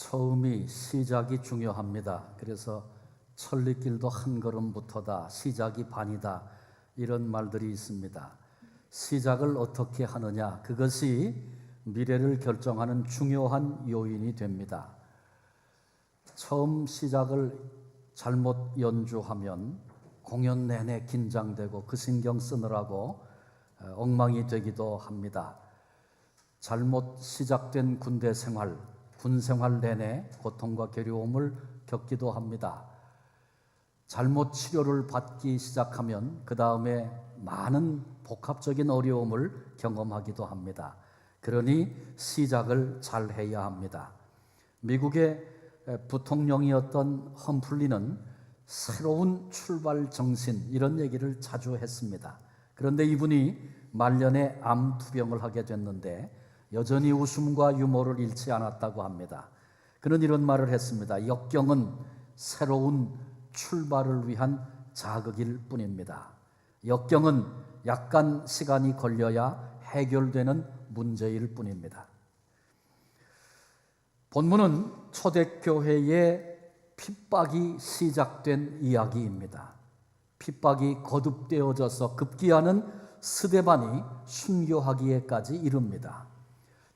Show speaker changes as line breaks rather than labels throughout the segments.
처음이 시작이 중요합니다. 그래서 천리길도 한 걸음부터다, 시작이 반이다, 이런 말들이 있습니다. 시작을 어떻게 하느냐, 그것이 미래를 결정하는 중요한 요인이 됩니다. 처음 시작을 잘못 연주하면 공연 내내 긴장되고 그 신경 쓰느라고 엉망이 되기도 합니다. 잘못 시작된 군대 생활, 군 생활 내내 고통과 괴로움을 겪기도 합니다. 잘못 치료를 받기 시작하면 그 다음에 많은 복합적인 어려움을 경험하기도 합니다. 그러니 시작을 잘 해야 합니다. 미국의 부통령이었던 험플리는 새로운 출발 정신, 이런 얘기를 자주 했습니다. 그런데 이분이 말년에 암 투병을 하게 됐는데 여전히 웃음과 유머를 잃지 않았다고 합니다. 그는 이런 말을 했습니다. 역경은 새로운 출발을 위한 자극일 뿐입니다. 역경은 약간 시간이 걸려야 해결되는 문제일 뿐입니다. 본문은 초대교회의 핍박이 시작된 이야기입니다. 핍박이 거듭되어져서 급기야는 스데반이 순교하기에까지 이릅니다.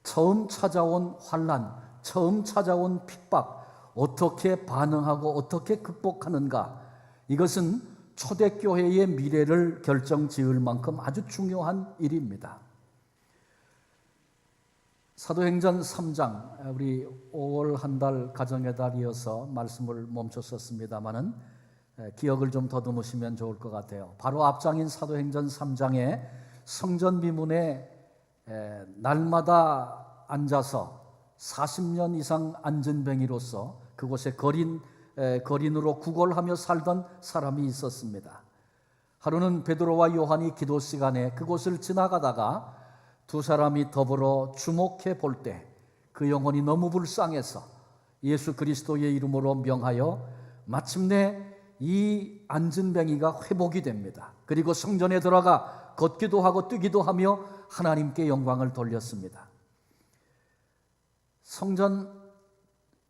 처음 찾아온 환난, 처음 찾아온 핍박, 어떻게 반응하고 어떻게 극복하는가, 이것은 초대교회의 미래를 결정지을 만큼 아주 중요한 일입니다. 사도행전 3장, 우리 5월 한 달 가정의 달이어서 말씀을 멈췄었습니다마는 기억을 좀 더듬으시면 좋을 것 같아요. 바로 앞장인 사도행전 3장에 성전 미문에 날마다 앉아서 40년 이상 안전뱅이로서 그곳에 거린으로 구걸하며 살던 사람이 있었습니다. 하루는 베드로와 요한이 기도 시간에 그곳을 지나가다가 두 사람이 더불어 주목해 볼 때 그 영혼이 너무 불쌍해서 예수 그리스도의 이름으로 명하여 마침내 이 안전뱅이가 회복이 됩니다. 그리고 성전에 들어가 걷기도 하고 뛰기도 하며 하나님께 영광을 돌렸습니다. 성전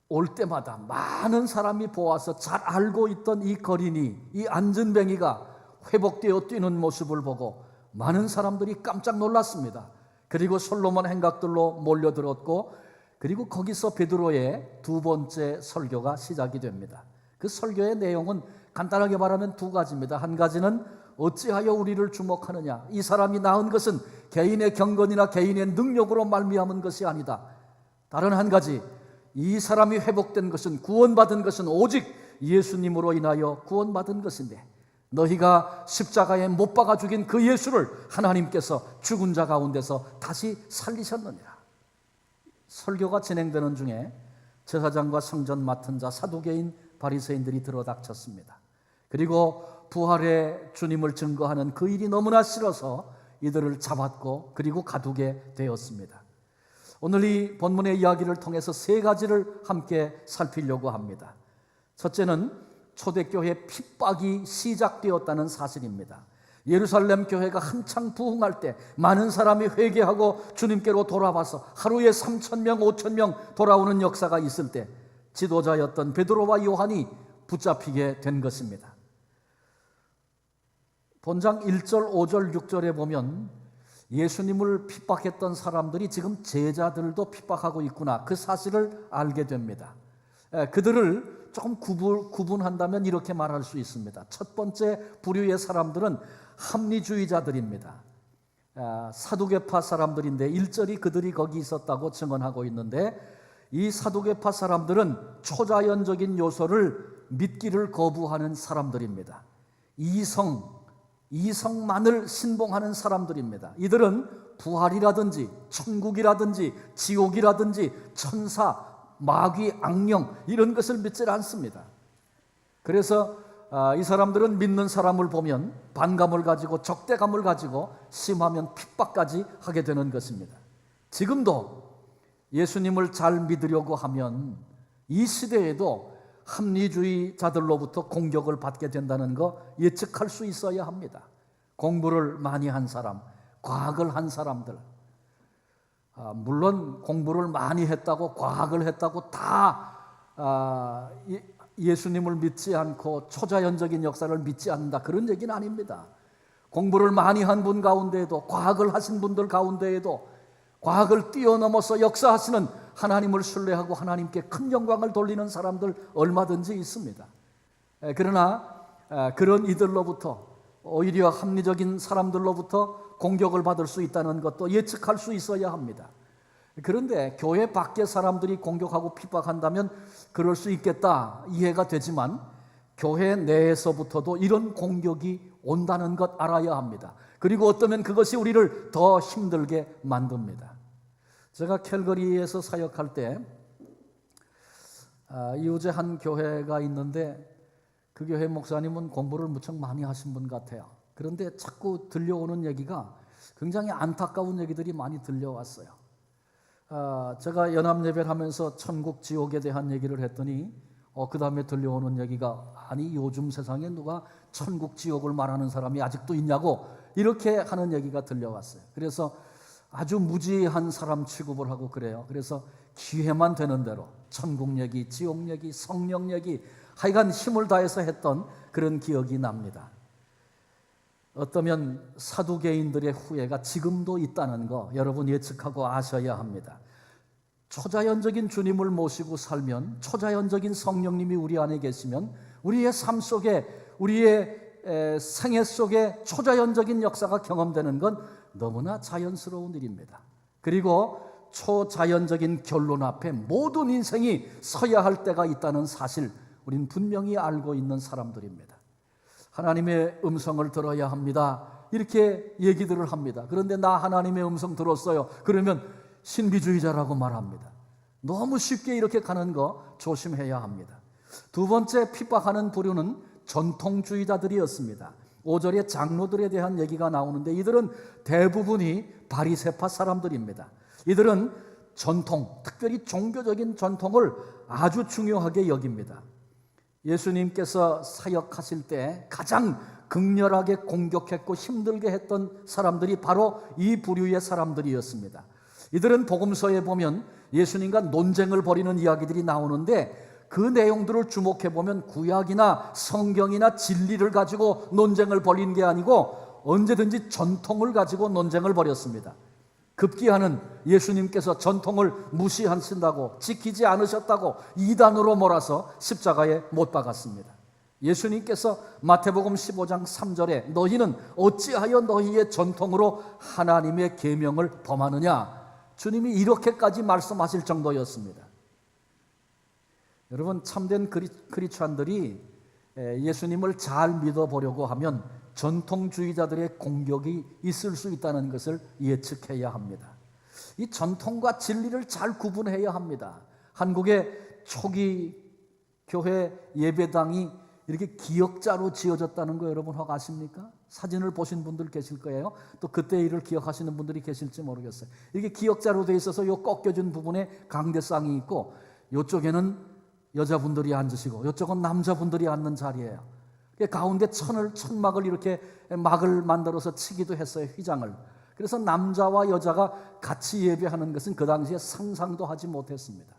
올 때마다 많은 사람이 보아서 잘 알고 있던 이 거린이, 이 안전뱅이가 회복되어 뛰는 모습을 보고 많은 사람들이 깜짝 놀랐습니다. 그리고 솔로몬 행각들로 몰려들었고, 그리고 거기서 베드로의 두 번째 설교가 시작이 됩니다. 그 설교의 내용은 간단하게 말하면 두 가지입니다. 한 가지는 어찌하여 우리를 주목하느냐, 이 사람이 나은 것은 개인의 경건이나 개인의 능력으로 말미암은 것이 아니다. 다른 한 가지, 이 사람이 회복된 것은, 구원받은 것은 오직 예수님으로 인하여 구원받은 것인데 너희가 십자가에 못 박아 죽인 그 예수를 하나님께서 죽은 자 가운데서 다시 살리셨느니라. 설교가 진행되는 중에 제사장과 성전 맡은 자 사두개인 바리새인들이 들어닥쳤습니다. 그리고 부활의 주님을 증거하는 그 일이 너무나 싫어서 이들을 잡았고 그리고 가두게 되었습니다. 오늘 이 본문의 이야기를 통해서 세 가지를 함께 살피려고 합니다. 첫째는 초대교회 핍박이 시작되었다는 사실입니다. 예루살렘 교회가 한창 부흥할 때 많은 사람이 회개하고 주님께로 돌아와서 하루에 3,000명, 5,000명 돌아오는 역사가 있을 때 지도자였던 베드로와 요한이 붙잡히게 된 것입니다. 본장 1절, 5절, 6절에 보면 예수님을 핍박했던 사람들이 지금 제자들도 핍박하고 있구나, 그 사실을 알게 됩니다. 그들을 조금 구분한다면 이렇게 말할 수 있습니다. 첫 번째 부류의 사람들은 합리주의자들입니다. 사두개파 사람들인데 1절이 그들이 거기 있었다고 증언하고 있는데, 이 사두개파 사람들은 초자연적인 요소를 믿기를 거부하는 사람들입니다. 이성만을 신봉하는 사람들입니다. 이들은 부활이라든지 천국이라든지 지옥이라든지 천사, 마귀, 악령, 이런 것을 믿지 않습니다. 그래서 이 사람들은 믿는 사람을 보면 반감을 가지고 적대감을 가지고 심하면 핍박까지 하게 되는 것입니다. 지금도 예수님을 잘 믿으려고 하면 이 시대에도 합리주의자들로부터 공격을 받게 된다는 거 예측할 수 있어야 합니다. 공부를 많이 한 사람, 과학을 한 사람들, 물론 공부를 많이 했다고 과학을 했다고 다 예수님을 믿지 않고 초자연적인 역사를 믿지 않는다, 그런 얘기는 아닙니다. 공부를 많이 한 분 가운데에도, 과학을 하신 분들 가운데에도 과학을 뛰어넘어서 역사하시는 하나님을 신뢰하고 하나님께 큰 영광을 돌리는 사람들 얼마든지 있습니다. 그러나 그런 이들로부터, 오히려 합리적인 사람들로부터 공격을 받을 수 있다는 것도 예측할 수 있어야 합니다. 그런데 교회 밖의 사람들이 공격하고 핍박한다면 그럴 수 있겠다, 이해가 되지만 교회 내에서부터도 이런 공격이 온다는 것 알아야 합니다. 그리고 어쩌면 그것이 우리를 더 힘들게 만듭니다. 제가 캘거리에서 사역할 때 이웃에 한 교회가 있는데 그 교회 목사님은 공부를 무척 많이 하신 분 같아요. 그런데 자꾸 들려오는 얘기가 굉장히 안타까운 얘기들이 많이 들려왔어요. 제가 연합예배를 하면서 천국 지옥에 대한 얘기를 했더니 그 다음에 들려오는 얘기가, 아니 요즘 세상에 누가 천국 지옥을 말하는 사람이 아직도 있냐고, 이렇게 하는 얘기가 들려왔어요. 그래서 아주 무지한 사람 취급을 하고 그래요. 그래서 기회만 되는 대로 천국 얘기, 지옥 얘기, 성령 얘기, 하여간 힘을 다해서 했던 그런 기억이 납니다. 어쩌면 사두개인들의 후예가 지금도 있다는 거 여러분 예측하고 아셔야 합니다. 초자연적인 주님을 모시고 살면, 초자연적인 성령님이 우리 안에 계시면 우리의 삶 속에, 우리의 생애 속에 초자연적인 역사가 경험되는 건 너무나 자연스러운 일입니다. 그리고 초자연적인 결론 앞에 모든 인생이 서야 할 때가 있다는 사실, 우리는 분명히 알고 있는 사람들입니다. 하나님의 음성을 들어야 합니다, 이렇게 얘기들을 합니다. 그런데 나 하나님의 음성 들었어요, 그러면 신비주의자라고 말합니다. 너무 쉽게 이렇게 가는 거 조심해야 합니다. 두 번째 핍박하는 부류는 전통주의자들이었습니다. 5절에 장로들에 대한 얘기가 나오는데 이들은 대부분이 바리새파 사람들입니다. 이들은 전통, 특별히 종교적인 전통을 아주 중요하게 여깁니다. 예수님께서 사역하실 때 가장 극렬하게 공격했고 힘들게 했던 사람들이 바로 이 부류의 사람들이었습니다. 이들은 복음서에 보면 예수님과 논쟁을 벌이는 이야기들이 나오는데 그 내용들을 주목해 보면 구약이나 성경이나 진리를 가지고 논쟁을 벌인 게 아니고 언제든지 전통을 가지고 논쟁을 벌였습니다. 급기야는 예수님께서 전통을 무시하신다고, 지키지 않으셨다고 이단으로 몰아서 십자가에 못 박았습니다. 예수님께서 마태복음 15장 3절에 너희는 어찌하여 너희의 전통으로 하나님의 계명을 범하느냐, 주님이 이렇게까지 말씀하실 정도였습니다. 여러분, 참된 크리스찬들이 예수님을 잘 믿어보려고 하면 전통주의자들의 공격이 있을 수 있다는 것을 예측해야 합니다. 이 전통과 진리를 잘 구분해야 합니다. 한국의 초기 교회 예배당이 이렇게 기역자로 지어졌다는 거 여러분 혹 아십니까? 사진을 보신 분들 계실 거예요. 또 그때 일을 기억하시는 분들이 계실지 모르겠어요. 이렇게 기역자로 되어 있어서 요 꺾여진 부분에 강대상이 있고 이쪽에는 여자분들이 앉으시고 이쪽은 남자분들이 앉는 자리예요. 가운데 천막을 이렇게 막을 만들어서 치기도 했어요, 휘장을. 그래서 남자와 여자가 같이 예배하는 것은 그 당시에 상상도 하지 못했습니다.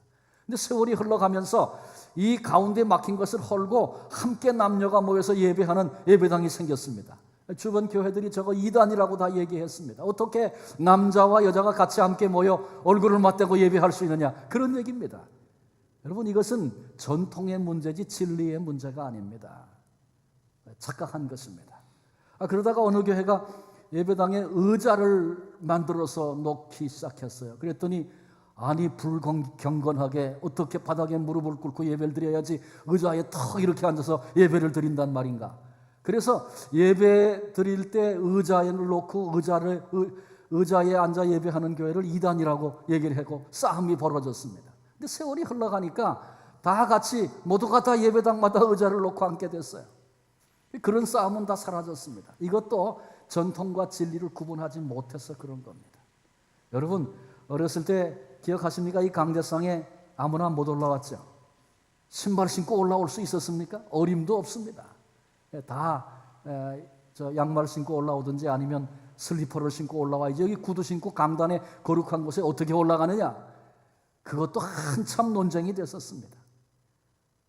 근데 세월이 흘러가면서 이 가운데 막힌 것을 헐고 함께 남녀가 모여서 예배하는 예배당이 생겼습니다. 주변 교회들이 저거 이단이라고 다 얘기했습니다. 어떻게 남자와 여자가 같이 함께 모여 얼굴을 맞대고 예배할 수 있느냐, 그런 얘기입니다. 여러분, 이것은 전통의 문제지 진리의 문제가 아닙니다. 착각한 것입니다. 그러다가 어느 교회가 예배당에 의자를 만들어서 놓기 시작했어요. 그랬더니 아니 불경건하게 어떻게 바닥에 무릎을 꿇고 예배를 드려야지 의자에 턱 이렇게 앉아서 예배를 드린단 말인가. 그래서 예배 드릴 때 의자를 놓고 의자에 앉아 예배하는 교회를 이단이라고 얘기를 하고 싸움이 벌어졌습니다. 근데 세월이 흘러가니까 다 같이 모두가 다 예배당마다 의자를 놓고 앉게 됐어요. 그런 싸움은 다 사라졌습니다. 이것도 전통과 진리를 구분하지 못해서 그런 겁니다. 여러분, 어렸을 때 기억하십니까? 이 강대상에 아무나 못 올라왔죠. 신발 신고 올라올 수 있었습니까? 어림도 없습니다. 다 양말 신고 올라오든지 아니면 슬리퍼를 신고 올라와야지 여기 구두 신고 강단에 거룩한 곳에 어떻게 올라가느냐? 그것도 한참 논쟁이 됐었습니다.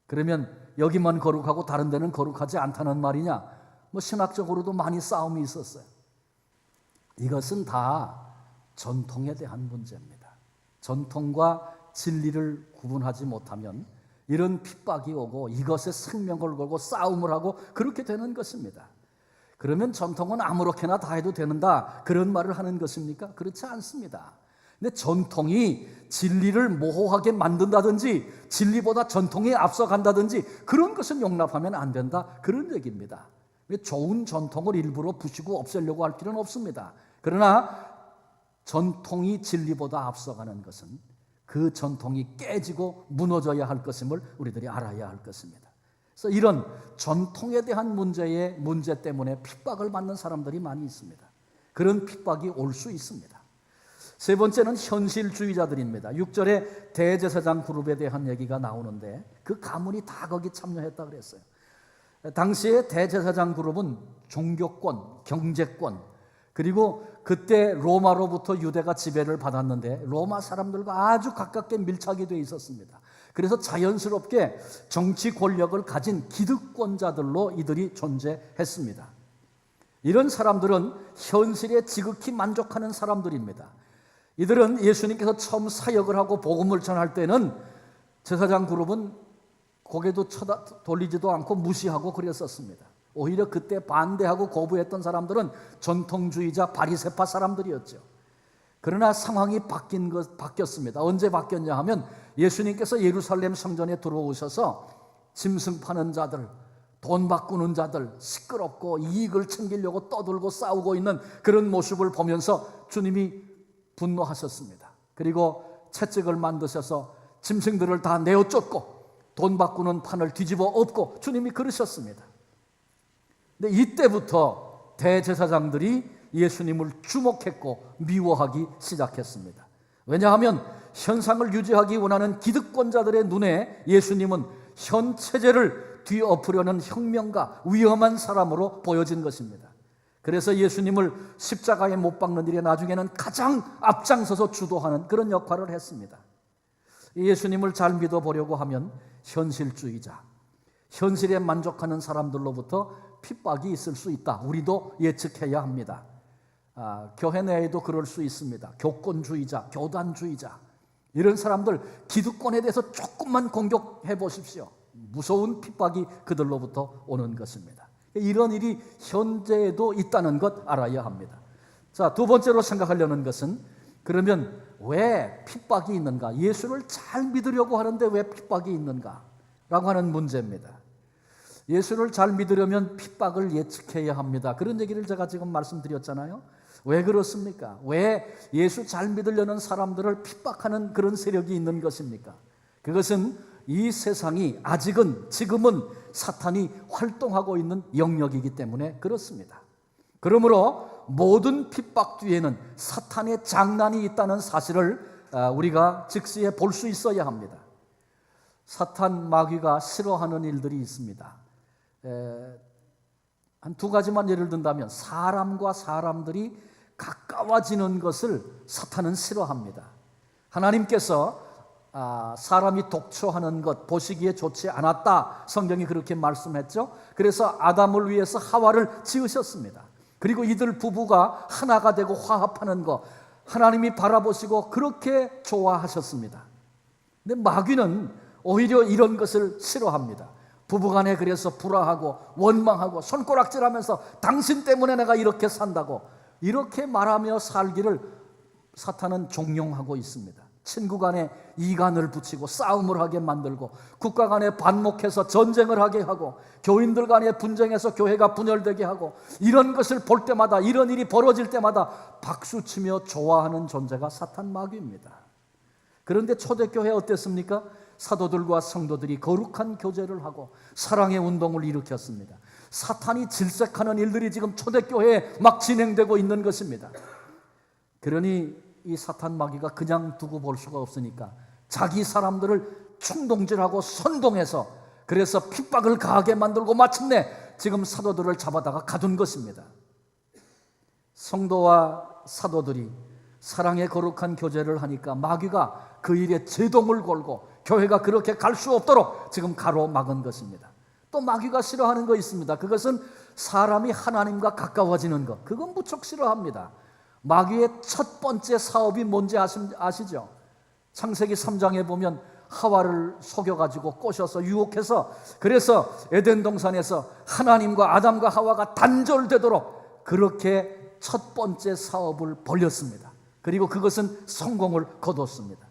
그러면 여기만 거룩하고 다른 데는 거룩하지 않다는 말이냐? 신학적으로도 많이 싸움이 있었어요. 이것은 다 전통에 대한 문제입니다. 전통과 진리를 구분하지 못하면 이런 핍박이 오고 이것에 생명을 걸고 싸움을 하고 그렇게 되는 것입니다. 그러면 전통은 아무렇게나 다 해도 되는다 그런 말을 하는 것입니까? 그렇지 않습니다. 근데 전통이 진리를 모호하게 만든다든지 진리보다 전통이 앞서간다든지 그런 것은 용납하면 안 된다 그런 얘기입니다. 좋은 전통을 일부러 부시고 없애려고 할 필요는 없습니다. 그러나 전통이 진리보다 앞서가는 것은 그 전통이 깨지고 무너져야 할 것임을 우리들이 알아야 할 것입니다. 그래서 이런 전통에 대한 문제 때문에 핍박을 받는 사람들이 많이 있습니다. 그런 핍박이 올 수 있습니다. 세 번째는 현실주의자들입니다. 6절에 대제사장 그룹에 대한 얘기가 나오는데 그 가문이 다 거기 참여했다 그랬어요. 당시에 대제사장 그룹은 종교권, 경제권, 그리고 그때 로마로부터 유대가 지배를 받았는데 로마 사람들과 아주 가깝게 밀착이 되어 있었습니다. 그래서 자연스럽게 정치 권력을 가진 기득권자들로 이들이 존재했습니다. 이런 사람들은 현실에 지극히 만족하는 사람들입니다. 이들은 예수님께서 처음 사역을 하고 복음을 전할 때는 제사장 그룹은 고개도 돌리지도 않고 무시하고 그랬었습니다. 오히려 그때 반대하고 거부했던 사람들은 전통주의자 바리새파 사람들이었죠. 그러나 상황이 바뀌었습니다. 언제 바뀌었냐 하면 예수님께서 예루살렘 성전에 들어오셔서 짐승 파는 자들, 돈 바꾸는 자들, 시끄럽고 이익을 챙기려고 떠들고 싸우고 있는 그런 모습을 보면서 주님이 분노하셨습니다. 그리고 채찍을 만드셔서 짐승들을 다 내어 쫓고 돈 바꾸는 판을 뒤집어 엎고 주님이 그러셨습니다. 근데 이때부터 대제사장들이 예수님을 주목했고 미워하기 시작했습니다. 왜냐하면 현상을 유지하기 원하는 기득권자들의 눈에 예수님은 현 체제를 뒤엎으려는 혁명가, 위험한 사람으로 보여진 것입니다. 그래서 예수님을 십자가에 못 박는 일에 나중에는 가장 앞장서서 주도하는 그런 역할을 했습니다. 예수님을 잘 믿어보려고 하면 현실주의자, 현실에 만족하는 사람들로부터 핍박이 있을 수 있다. 우리도 예측해야 합니다. 교회 내에도 그럴 수 있습니다. 교권주의자, 교단주의자, 이런 사람들 기득권에 대해서 조금만 공격해 보십시오. 무서운 핍박이 그들로부터 오는 것입니다. 이런 일이 현재에도 있다는 것 알아야 합니다. 자, 두 번째로 생각하려는 것은 그러면 왜 핍박이 있는가? 예수를 잘 믿으려고 하는데 왜 핍박이 있는가? 라고 하는 문제입니다. 예수를 잘 믿으려면 핍박을 예측해야 합니다. 그런 얘기를 제가 지금 말씀드렸잖아요. 왜 그렇습니까? 왜 예수 잘 믿으려는 사람들을 핍박하는 그런 세력이 있는 것입니까? 그것은 이 세상이 지금은 사탄이 활동하고 있는 영역이기 때문에 그렇습니다. 그러므로 모든 핍박 뒤에는 사탄의 장난이 있다는 사실을 우리가 즉시에 볼 수 있어야 합니다. 사탄 마귀가 싫어하는 일들이 있습니다. 한 두 가지만 예를 든다면 사람과 사람들이 가까워지는 것을 사탄은 싫어합니다. 하나님께서 사람이 독초하는 것 보시기에 좋지 않았다. 성경이 그렇게 말씀했죠. 그래서 아담을 위해서 하와를 지으셨습니다. 그리고 이들 부부가 하나가 되고 화합하는 것 하나님이 바라보시고 그렇게 좋아하셨습니다. 근데 마귀는 오히려 이런 것을 싫어합니다. 부부간에 그래서 불화하고 원망하고 손가락질하면서 당신 때문에 내가 이렇게 산다고 이렇게 말하며 살기를 사탄은 종용하고 있습니다. 친구 간에 이간을 붙이고 싸움을 하게 만들고 국가 간에 반목해서 전쟁을 하게 하고 교인들 간에 분쟁해서 교회가 분열되게 하고 이런 것을 볼 때마다 이런 일이 벌어질 때마다 박수치며 좋아하는 존재가 사탄 마귀입니다. 그런데 초대교회 어땠습니까? 사도들과 성도들이 거룩한 교제를 하고 사랑의 운동을 일으켰습니다. 사탄이 질색하는 일들이 지금 초대교회에 막 진행되고 있는 것입니다. 그러니 이 사탄 마귀가 그냥 두고 볼 수가 없으니까 자기 사람들을 충동질하고 선동해서 그래서 핍박을 가하게 만들고 마침내 지금 사도들을 잡아다가 가둔 것입니다. 성도와 사도들이 사랑의 거룩한 교제를 하니까 마귀가 그 일에 제동을 걸고 교회가 그렇게 갈 수 없도록 지금 가로막은 것입니다. 또 마귀가 싫어하는 거 있습니다. 그것은 사람이 하나님과 가까워지는 것. 그건 무척 싫어합니다. 마귀의 첫 번째 사업이 뭔지 아시죠? 창세기 3장에 보면 하와를 속여가지고 꼬셔서 유혹해서, 그래서 에덴 동산에서 하나님과 아담과 하와가 단절되도록 그렇게 첫 번째 사업을 벌였습니다. 그리고 그것은 성공을 거뒀습니다.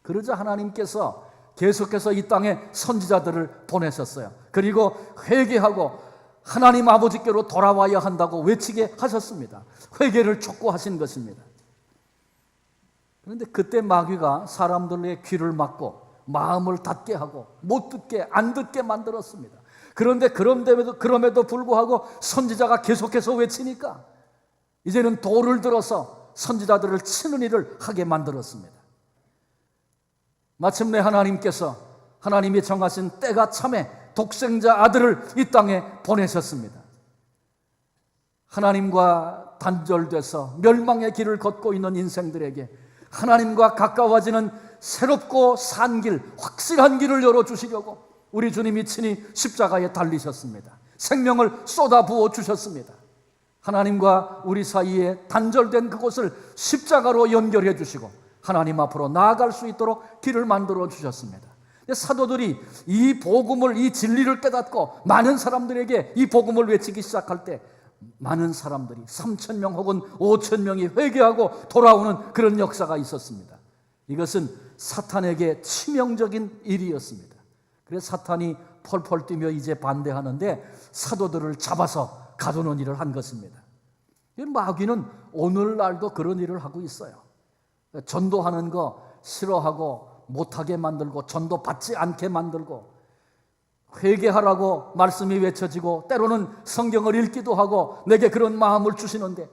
그러자 하나님께서 계속해서 이 땅에 선지자들을 보내셨어요. 그리고 회개하고 하나님 아버지께로 돌아와야 한다고 외치게 하셨습니다. 회개를 촉구하신 것입니다. 그런데 그때 마귀가 사람들의 귀를 막고 마음을 닫게 하고 못 듣게 안 듣게 만들었습니다. 그런데 그럼에도 불구하고 선지자가 계속해서 외치니까 이제는 돌을 들어서 선지자들을 치는 일을 하게 만들었습니다. 마침내 하나님이 정하신 때가 참에 독생자 아들을 이 땅에 보내셨습니다. 하나님과 단절돼서 멸망의 길을 걷고 있는 인생들에게 하나님과 가까워지는 새롭고 산 길, 확실한 길을 열어주시려고 우리 주님이 친히 십자가에 달리셨습니다. 생명을 쏟아부어 주셨습니다. 하나님과 우리 사이에 단절된 그곳을 십자가로 연결해 주시고 하나님 앞으로 나아갈 수 있도록 길을 만들어 주셨습니다. 사도들이 이 복음을, 이 진리를 깨닫고 많은 사람들에게 이 복음을 외치기 시작할 때 많은 사람들이 3,000명 혹은 5,000명이 회개하고 돌아오는 그런 역사가 있었습니다. 이것은 사탄에게 치명적인 일이었습니다. 그래서 사탄이 펄펄 뛰며 이제 반대하는데 사도들을 잡아서 가두는 일을 한 것입니다. 마귀는 오늘날도 그런 일을 하고 있어요. 전도하는 거 싫어하고 못하게 만들고 전도 받지 않게 만들고 회개하라고 말씀이 외쳐지고 때로는 성경을 읽기도 하고 내게 그런 마음을 주시는데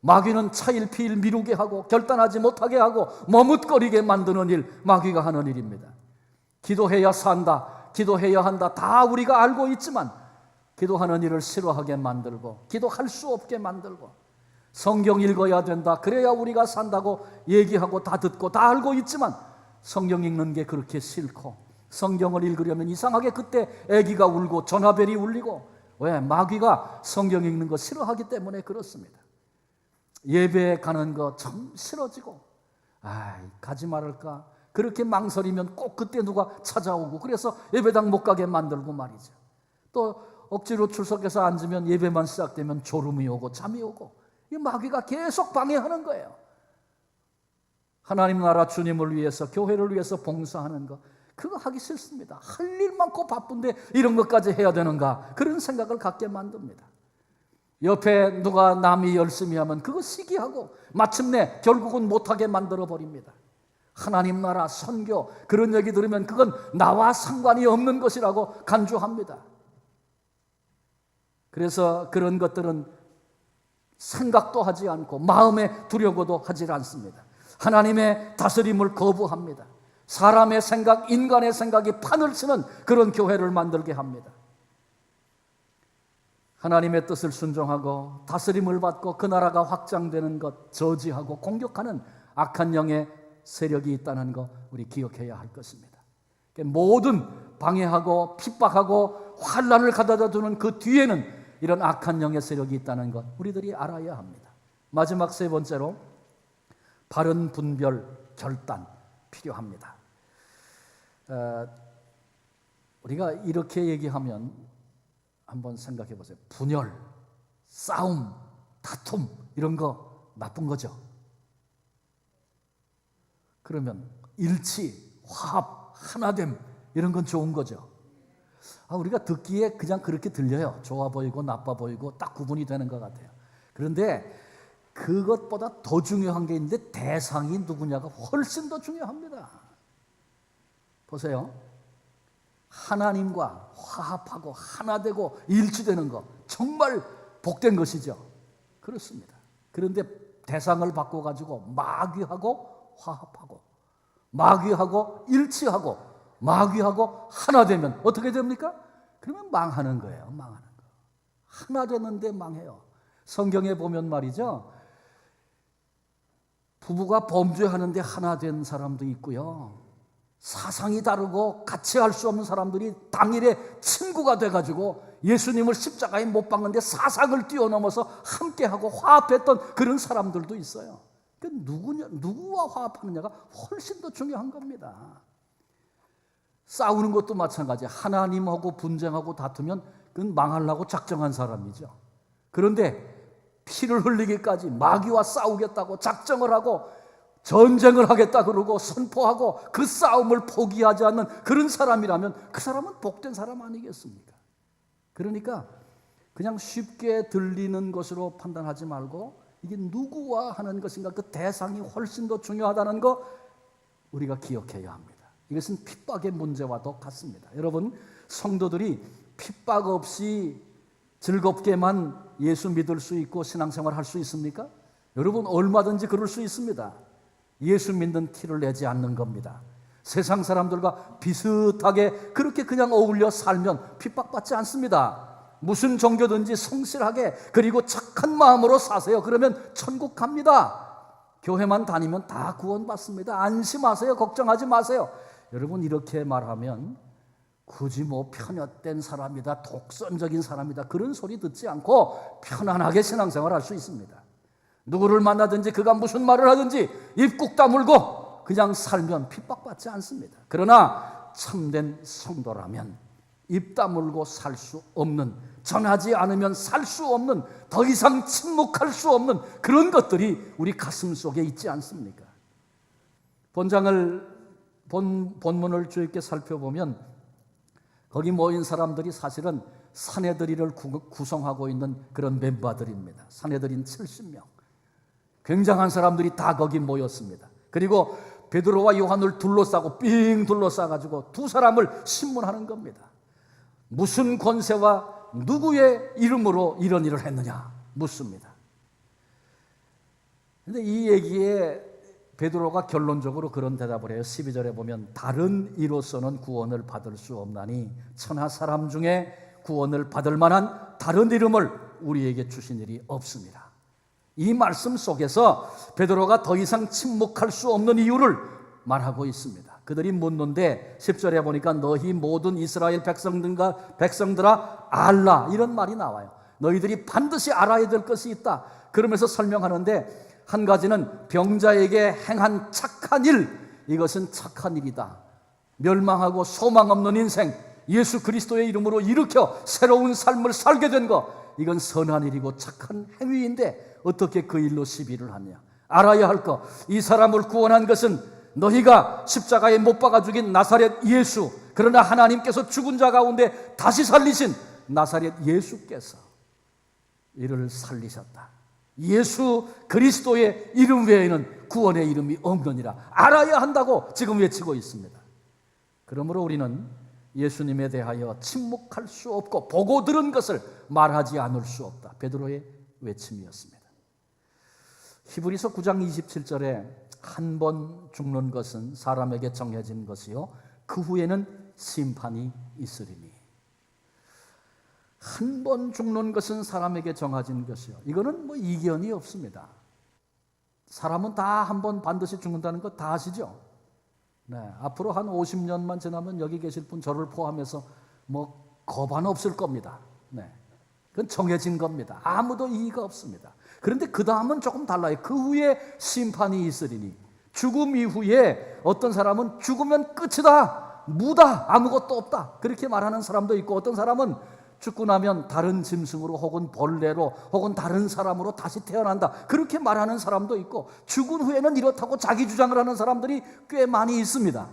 마귀는 차일피일 미루게 하고 결단하지 못하게 하고 머뭇거리게 만드는 일, 마귀가 하는 일입니다. 기도해야 산다, 기도해야 한다, 다 우리가 알고 있지만 기도하는 일을 싫어하게 만들고 기도할 수 없게 만들고 성경 읽어야 된다, 그래야 우리가 산다고 얘기하고 다 듣고 다 알고 있지만 성경 읽는 게 그렇게 싫고 성경을 읽으려면 이상하게 그때 아기가 울고 전화벨이 울리고, 왜? 마귀가 성경 읽는 거 싫어하기 때문에 그렇습니다. 예배에 가는 거 참 싫어지고 가지 말을까 그렇게 망설이면 꼭 그때 누가 찾아오고 그래서 예배당 못 가게 만들고 말이죠. 또 억지로 출석해서 앉으면 예배만 시작되면 졸음이 오고 잠이 오고, 이 마귀가 계속 방해하는 거예요. 하나님 나라 주님을 위해서, 교회를 위해서 봉사하는 거, 그거 하기 싫습니다. 할 일 많고 바쁜데 이런 것까지 해야 되는가, 그런 생각을 갖게 만듭니다. 옆에 누가 남이 열심히 하면 그거 시기하고 마침내 결국은 못하게 만들어버립니다. 하나님 나라, 선교, 그런 얘기 들으면 그건 나와 상관이 없는 것이라고 간주합니다. 그래서 그런 것들은 생각도 하지 않고 마음에 두려고도 하지 않습니다. 하나님의 다스림을 거부합니다. 사람의 생각, 인간의 생각이 판을 치는 그런 교회를 만들게 합니다. 하나님의 뜻을 순종하고 다스림을 받고 그 나라가 확장되는 것 저지하고 공격하는 악한 영의 세력이 있다는 거 우리 기억해야 할 것입니다. 모든 방해하고 핍박하고 환난을 가져다 두는 그 뒤에는 이런 악한 영의 세력이 있다는 것 우리들이 알아야 합니다. 마지막 세 번째로 바른 분별, 결단 필요합니다. 우리가 이렇게 얘기하면 한번 생각해 보세요. 분열, 싸움, 다툼 이런 거 나쁜 거죠. 그러면 일치, 화합, 하나됨 이런 건 좋은 거죠. 우리가 듣기에 그냥 그렇게 들려요. 좋아 보이고 나빠 보이고 딱 구분이 되는 것 같아요. 그런데 그것보다 더 중요한 게 있는데 대상이 누구냐가 훨씬 더 중요합니다. 보세요. 하나님과 화합하고 하나 되고 일치되는 거 정말 복된 것이죠. 그렇습니다. 그런데 대상을 바꿔가지고 마귀하고 화합하고 마귀하고 일치하고 마귀하고 하나 되면 어떻게 됩니까? 그러면 망하는 거예요. 망하는 거. 하나 되는데 망해요. 성경에 보면 말이죠, 부부가 범죄하는데 하나 된 사람도 있고요. 사상이 다르고 같이 할 수 없는 사람들이 당일에 친구가 돼가지고 예수님을 십자가에 못 박는데 사상을 뛰어넘어서 함께하고 화합했던 그런 사람들도 있어요. 그러니까 누구와 화합하느냐가 훨씬 더 중요한 겁니다. 싸우는 것도 마찬가지예요. 하나님하고 분쟁하고 다투면 그건 망하려고 작정한 사람이죠. 그런데 피를 흘리기까지 마귀와 싸우겠다고 작정을 하고 전쟁을 하겠다 그러고 선포하고 그 싸움을 포기하지 않는 그런 사람이라면 그 사람은 복된 사람 아니겠습니까? 그러니까 그냥 쉽게 들리는 것으로 판단하지 말고 이게 누구와 하는 것인가, 그 대상이 훨씬 더 중요하다는 거 우리가 기억해야 합니다. 이것은 핍박의 문제와도 같습니다. 여러분, 성도들이 핍박 없이 즐겁게만 예수 믿을 수 있고 신앙생활 할 수 있습니까? 여러분, 얼마든지 그럴 수 있습니다. 예수 믿는 티를 내지 않는 겁니다. 세상 사람들과 비슷하게 그렇게 그냥 어울려 살면 핍박받지 않습니다. 무슨 종교든지 성실하게 그리고 착한 마음으로 사세요. 그러면 천국 갑니다. 교회만 다니면 다 구원받습니다. 안심하세요. 걱정하지 마세요. 여러분, 이렇게 말하면 굳이 뭐 편협된 사람이다, 독선적인 사람이다, 그런 소리 듣지 않고 편안하게 신앙생활 할 수 있습니다. 누구를 만나든지 그가 무슨 말을 하든지 입 꾹 다물고 그냥 살면 핍박받지 않습니다. 그러나 참된 성도라면 입 다물고 살 수 없는, 전하지 않으면 살 수 없는, 더 이상 침묵할 수 없는 그런 것들이 우리 가슴 속에 있지 않습니까? 본문을 주의깊게 살펴보면 거기 모인 사람들이 사실은 사내들이를 구성하고 있는 그런 멤버들입니다. 사내들인 70명. 굉장한 사람들이 다 거기 모였습니다. 그리고 베드로와 요한을 둘러싸고 삥 둘러싸가지고 두 사람을 신문하는 겁니다. 무슨 권세와 누구의 이름으로 이런 일을 했느냐 묻습니다. 그런데 이 얘기에 베드로가 결론적으로 그런 대답을 해요. 12절에 보면 다른 이로서는 구원을 받을 수 없나니 천하 사람 중에 구원을 받을 만한 다른 이름을 우리에게 주신 일이 없습니다. 이 말씀 속에서 베드로가 더 이상 침묵할 수 없는 이유를 말하고 있습니다. 그들이 묻는데 10절에 보니까 너희 모든 이스라엘 백성들아 알라, 이런 말이 나와요. 너희들이 반드시 알아야 될 것이 있다. 그러면서 설명하는데 한 가지는 병자에게 행한 착한 일, 이것은 착한 일이다. 멸망하고 소망 없는 인생, 예수 그리스도의 이름으로 일으켜 새로운 삶을 살게 된 것, 이건 선한 일이고 착한 행위인데 어떻게 그 일로 시비를 하냐. 알아야 할 것, 이 사람을 구원한 것은 너희가 십자가에 못 박아 죽인 나사렛 예수, 그러나 하나님께서 죽은 자 가운데 다시 살리신 나사렛 예수께서 이를 살리셨다. 예수 그리스도의 이름 외에는 구원의 이름이 없느니라. 알아야 한다고 지금 외치고 있습니다. 그러므로 우리는 예수님에 대하여 침묵할 수 없고 보고 들은 것을 말하지 않을 수 없다. 베드로의 외침이었습니다. 히브리서 9장 27절에 한 번 죽는 것은 사람에게 정해진 것이요 그 후에는 심판이 있으리니. 한 번 죽는 것은 사람에게 정해진 것이요, 이거는 뭐 이견이 없습니다. 사람은 다 한 번 반드시 죽는다는 거 다 아시죠? 네, 앞으로 한 50년만 지나면 여기 계실 분 저를 포함해서 뭐 거반 없을 겁니다. 네, 그건 정해진 겁니다. 아무도 이의가 없습니다. 그런데 그 다음은 조금 달라요. 그 후에 심판이 있으리니. 죽음 이후에 어떤 사람은 죽으면 끝이다, 무다, 아무것도 없다, 그렇게 말하는 사람도 있고, 어떤 사람은 죽고 나면 다른 짐승으로 혹은 벌레로 혹은 다른 사람으로 다시 태어난다, 그렇게 말하는 사람도 있고, 죽은 후에는 이렇다고 자기 주장을 하는 사람들이 꽤 많이 있습니다.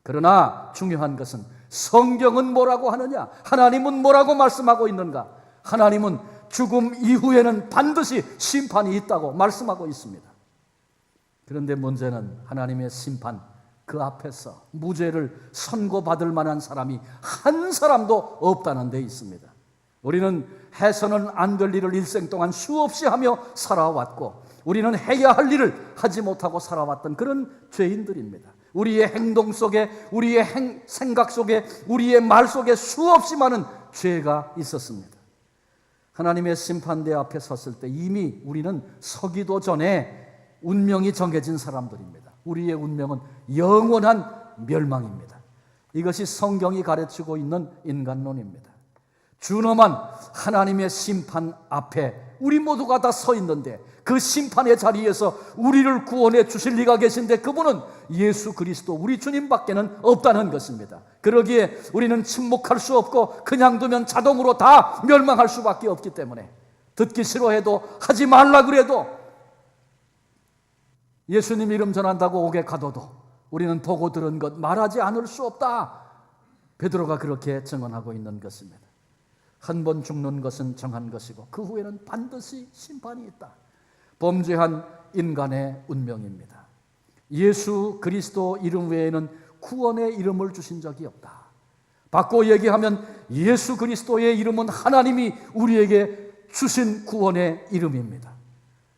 그러나 중요한 것은 성경은 뭐라고 하느냐, 하나님은 뭐라고 말씀하고 있는가. 하나님은 죽음 이후에는 반드시 심판이 있다고 말씀하고 있습니다. 그런데 문제는 하나님의 심판, 그 앞에서 무죄를 선고받을 만한 사람이 한 사람도 없다는 데 있습니다. 우리는 해서는 안 될 일을 일생 동안 수없이 하며 살아왔고, 우리는 해야 할 일을 하지 못하고 살아왔던 그런 죄인들입니다. 우리의 행동 속에, 우리의 생각 속에, 우리의 말 속에 수없이 많은 죄가 있었습니다. 하나님의 심판대 앞에 섰을 때 이미 우리는 서기도 전에 운명이 정해진 사람들입니다. 우리의 운명은 영원한 멸망입니다. 이것이 성경이 가르치고 있는 인간론입니다. 준엄한 하나님의 심판 앞에 우리 모두가 다 서 있는데 그 심판의 자리에서 우리를 구원해 주실 리가 계신데 그분은 예수 그리스도 우리 주님밖에는 없다는 것입니다. 그러기에 우리는 침묵할 수 없고 그냥 두면 자동으로 다 멸망할 수밖에 없기 때문에 듣기 싫어해도 하지 말라 그래도 예수님 이름 전한다고 옥에 가둬도 우리는 보고 들은 것 말하지 않을 수 없다. 베드로가 그렇게 증언하고 있는 것입니다. 한 번 죽는 것은 정한 것이고 그 후에는 반드시 심판이 있다. 범죄한 인간의 운명입니다. 예수 그리스도 이름 외에는 구원의 이름을 주신 적이 없다. 바꿔 얘기하면 예수 그리스도의 이름은 하나님이 우리에게 주신 구원의 이름입니다.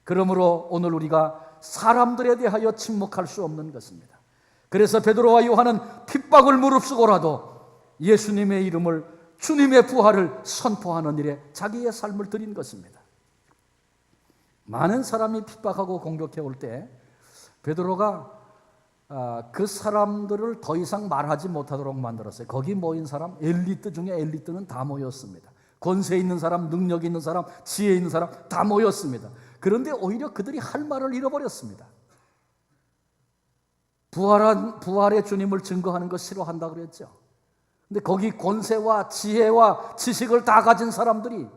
그러므로 오늘 우리가 사람들에 대하여 침묵할 수 없는 것입니다. 그래서 베드로와 요한은 핍박을 무릅쓰고라도 예수님의 이름을, 주님의 부활을 선포하는 일에 자기의 삶을 드린 것입니다. 많은 사람이 핍박하고 공격해 올 때 베드로가 그 사람들을 더 이상 말하지 못하도록 만들었어요. 거기 모인 사람, 엘리트 중에 엘리트는 다 모였습니다. 권세 있는 사람, 능력 있는 사람, 지혜 있는 사람 다 모였습니다. 그런데 오히려 그들이 할 말을 잃어버렸습니다. 부활의 주님을 증거하는 거 싫어한다고 그랬죠. 근데 거기 권세와 지혜와 지식을 다 가진 사람들이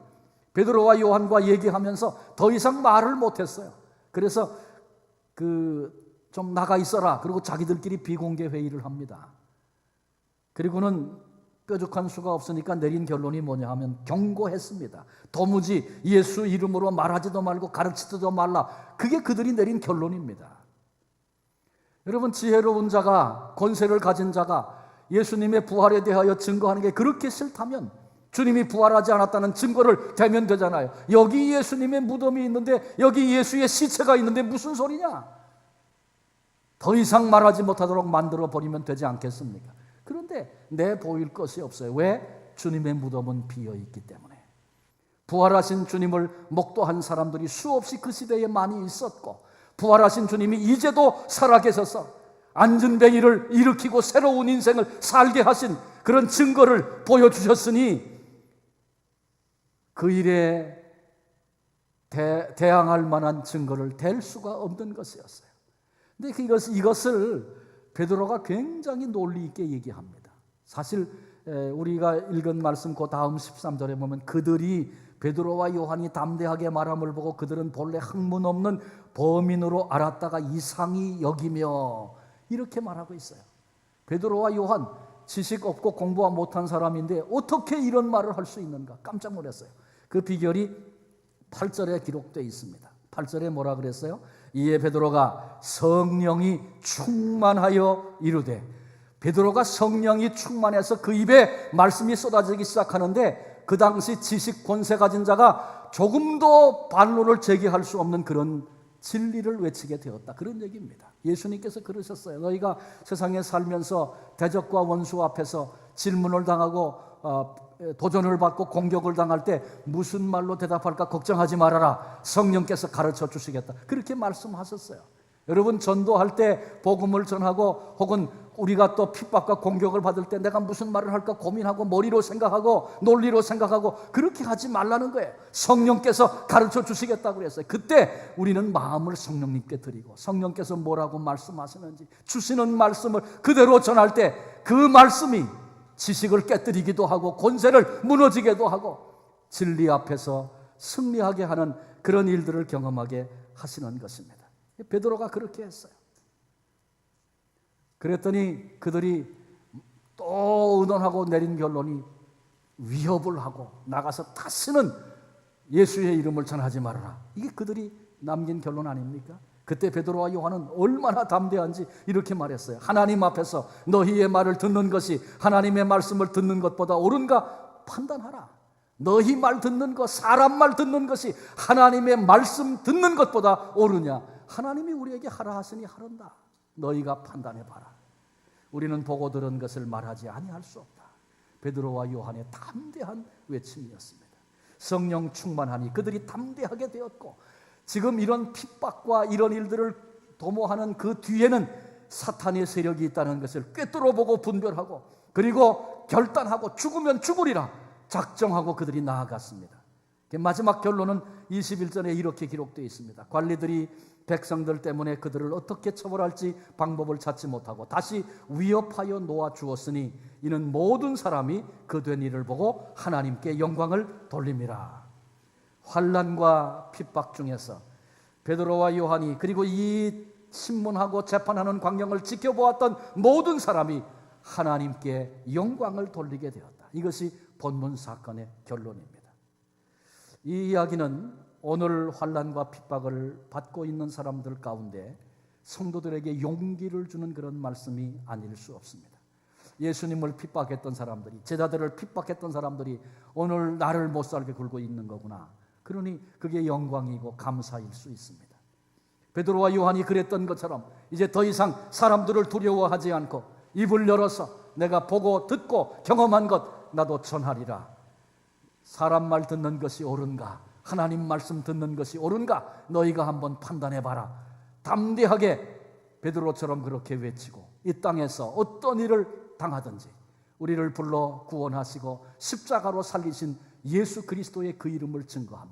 베드로와 요한과 얘기하면서 더 이상 말을 못했어요. 그래서 좀 나가 있어라. 그리고 자기들끼리 비공개 회의를 합니다. 그리고는 뾰족한 수가 없으니까 내린 결론이 뭐냐 하면 경고했습니다. 도무지 예수 이름으로 말하지도 말고 가르치지도 말라. 그게 그들이 내린 결론입니다. 여러분, 지혜로운 자가, 권세를 가진 자가 예수님의 부활에 대하여 증거하는 게 그렇게 싫다면 주님이 부활하지 않았다는 증거를 대면 되잖아요. 여기 예수님의 무덤이 있는데, 여기 예수의 시체가 있는데 무슨 소리냐? 더 이상 말하지 못하도록 만들어 버리면 되지 않겠습니까? 그런데 내보일 것이 없어요. 왜? 주님의 무덤은 비어있기 때문에. 부활하신 주님을 목도한 사람들이 수없이 그 시대에 많이 있었고, 부활하신 주님이 이제도 살아계셔서 안전뱅이를 일으키고 새로운 인생을 살게 하신 그런 증거를 보여주셨으니 그 일에 대항할 만한 증거를 댈 수가 없는 것이었어요. 근데 이것을 베드로가 굉장히 논리 있게 얘기합니다. 사실 우리가 읽은 말씀 그 다음 13절에 보면 그들이 베드로와 요한이 담대하게 말함을 보고 그들은 본래 학문 없는 범인으로 알았다가 이상히 여기며 이렇게 말하고 있어요. 베드로와 요한 지식 없고 공부 못한 사람인데 어떻게 이런 말을 할 수 있는가? 깜짝 놀랐어요. 그 비결이 8절에 기록되어 있습니다. 8절에 뭐라 그랬어요? 이에 베드로가 성령이 충만하여 이르되, 베드로가 성령이 충만해서 그 입에 말씀이 쏟아지기 시작하는데 그 당시 지식 권세 가진 자가 조금도 반론을 제기할 수 없는 그런 진리를 외치게 되었다. 그런 얘기입니다. 예수님께서 그러셨어요. 너희가 세상에 살면서 대적과 원수 앞에서 질문을 당하고 도전을 받고 공격을 당할 때 무슨 말로 대답할까 걱정하지 말아라. 성령께서 가르쳐 주시겠다. 그렇게 말씀하셨어요. 여러분, 전도할 때 복음을 전하고 혹은 우리가 또 핍박과 공격을 받을 때 내가 무슨 말을 할까 고민하고 머리로 생각하고 논리로 생각하고 그렇게 하지 말라는 거예요. 성령께서 가르쳐 주시겠다고 그랬어요. 그때 우리는 마음을 성령님께 드리고 성령께서 뭐라고 말씀하시는지 주시는 말씀을 그대로 전할 때 그 말씀이 지식을 깨뜨리기도 하고 권세를 무너지게도 하고 진리 앞에서 승리하게 하는 그런 일들을 경험하게 하시는 것입니다. 베드로가 그렇게 했어요. 그랬더니 그들이 또 의논하고 내린 결론이 위협을 하고 나가서 다시는 예수의 이름을 전하지 말아라. 이게 그들이 남긴 결론 아닙니까? 그때 베드로와 요한은 얼마나 담대한지 이렇게 말했어요. 하나님 앞에서 너희의 말을 듣는 것이 하나님의 말씀을 듣는 것보다 옳은가 판단하라. 너희 말 듣는 것, 사람 말 듣는 것이 하나님의 말씀 듣는 것보다 옳으냐? 하나님이 우리에게 하라 하시니 하란다. 너희가 판단해봐라. 우리는 보고 들은 것을 말하지 아니할 수 없다. 베드로와 요한의 담대한 외침이었습니다. 성령 충만하니 그들이 담대하게 되었고 지금 이런 핍박과 이런 일들을 도모하는 그 뒤에는 사탄의 세력이 있다는 것을 꿰뚫어 보고 분별하고, 그리고 결단하고 죽으면 죽으리라 작정하고 그들이 나아갔습니다. 마지막 결론은 21절에 이렇게 기록되어 있습니다. 관리들이 백성들 때문에 그들을 어떻게 처벌할지 방법을 찾지 못하고 다시 위협하여 놓아 주었으니 이는 모든 사람이 그 된 일을 보고 하나님께 영광을 돌림이라. 환난과 핍박 중에서 베드로와 요한이, 그리고 이 신문하고 재판하는 광경을 지켜보았던 모든 사람이 하나님께 영광을 돌리게 되었다. 이것이 본문 사건의 결론입니다. 이 이야기는 오늘 환난과 핍박을 받고 있는 사람들 가운데 성도들에게 용기를 주는 그런 말씀이 아닐 수 없습니다. 예수님을 핍박했던 사람들이, 제자들을 핍박했던 사람들이 오늘 나를 못 살게 굴고 있는 거구나. 그러니 그게 영광이고 감사일 수 있습니다. 베드로와 요한이 그랬던 것처럼 이제 더 이상 사람들을 두려워하지 않고 입을 열어서 내가 보고 듣고 경험한 것 나도 전하리라. 사람 말 듣는 것이 옳은가, 하나님 말씀 듣는 것이 옳은가, 너희가 한번 판단해봐라. 담대하게 베드로처럼 그렇게 외치고 이 땅에서 어떤 일을 당하든지 우리를 불러 구원하시고 십자가로 살리신 예수 그리스도의 그 이름을 증거하며,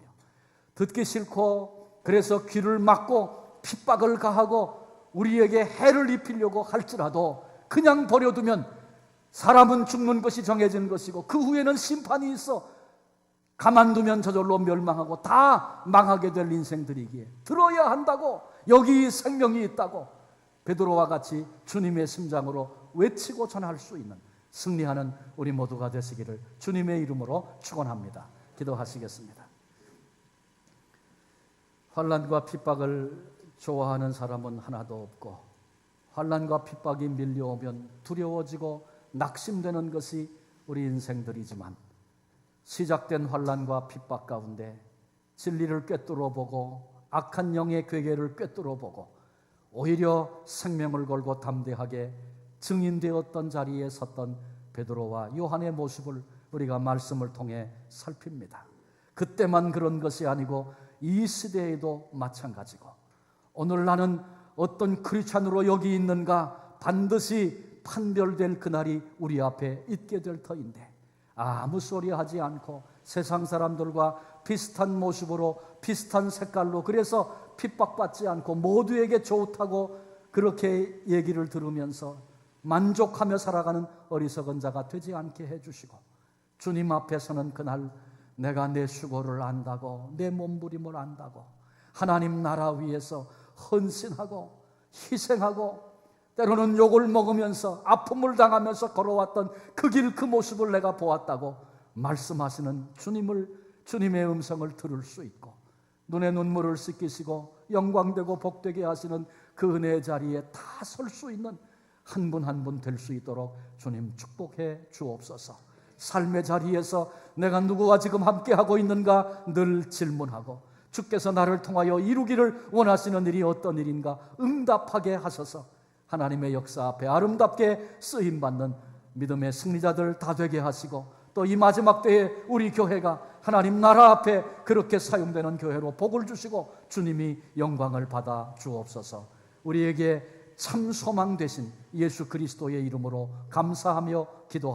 듣기 싫고 그래서 귀를 막고 핍박을 가하고 우리에게 해를 입히려고 할지라도 그냥 버려두면 사람은 죽는 것이 정해진 것이고 그 후에는 심판이 있어 가만두면 저절로 멸망하고 다 망하게 될 인생들이기에 들어야 한다고, 여기 생명이 있다고 베드로와 같이 주님의 심장으로 외치고 전할 수 있는 승리하는 우리 모두가 되시기를 주님의 이름으로 축원합니다. 기도하시겠습니다. 환난과 핍박을 좋아하는 사람은 하나도 없고, 환난과 핍박이 밀려오면 두려워지고 낙심되는 것이 우리 인생들이지만, 시작된 환난과 핍박 가운데 진리를 꿰뚫어 보고 악한 영의 괴계를 꿰뚫어 보고 오히려 생명을 걸고 담대하게 증인되었던 자리에 섰던 베드로와 요한의 모습을 우리가 말씀을 통해 살핍니다. 그때만 그런 것이 아니고 이 시대에도 마찬가지고, 오늘 나는 어떤 크리스찬으로 여기 있는가 반드시 판별될 그날이 우리 앞에 있게 될 터인데, 아무 소리 하지 않고 세상 사람들과 비슷한 모습으로 비슷한 색깔로, 그래서 핍박받지 않고 모두에게 좋다고 그렇게 얘기를 들으면서 만족하며 살아가는 어리석은 자가 되지 않게 해주시고, 주님 앞에 서는 그날 내가 내 수고를 안다고, 내 몸부림을 안다고, 하나님 나라 위해서 헌신하고 희생하고 때로는 욕을 먹으면서 아픔을 당하면서 걸어왔던 그 길, 그 모습을 내가 보았다고 말씀하시는 주님의 음성을 들을 수 있고, 눈에 눈물을 씻기시고 영광되고 복되게 하시는 그 은혜의 자리에 다 설 수 있는 한 분 한 분 될 수 있도록 주님 축복해 주옵소서. 삶의 자리에서 내가 누구와 지금 함께하고 있는가 늘 질문하고, 주께서 나를 통하여 이루기를 원하시는 일이 어떤 일인가 응답하게 하셔서 하나님의 역사 앞에 아름답게 쓰임받는 믿음의 승리자들 다 되게 하시고, 또 이 마지막 때에 우리 교회가 하나님 나라 앞에 그렇게 사용되는 교회로 복을 주시고 주님이 영광을 받아 주옵소서. 우리에게 참 소망 되신 예수 그리스도의 이름으로 감사하며 기도합니다.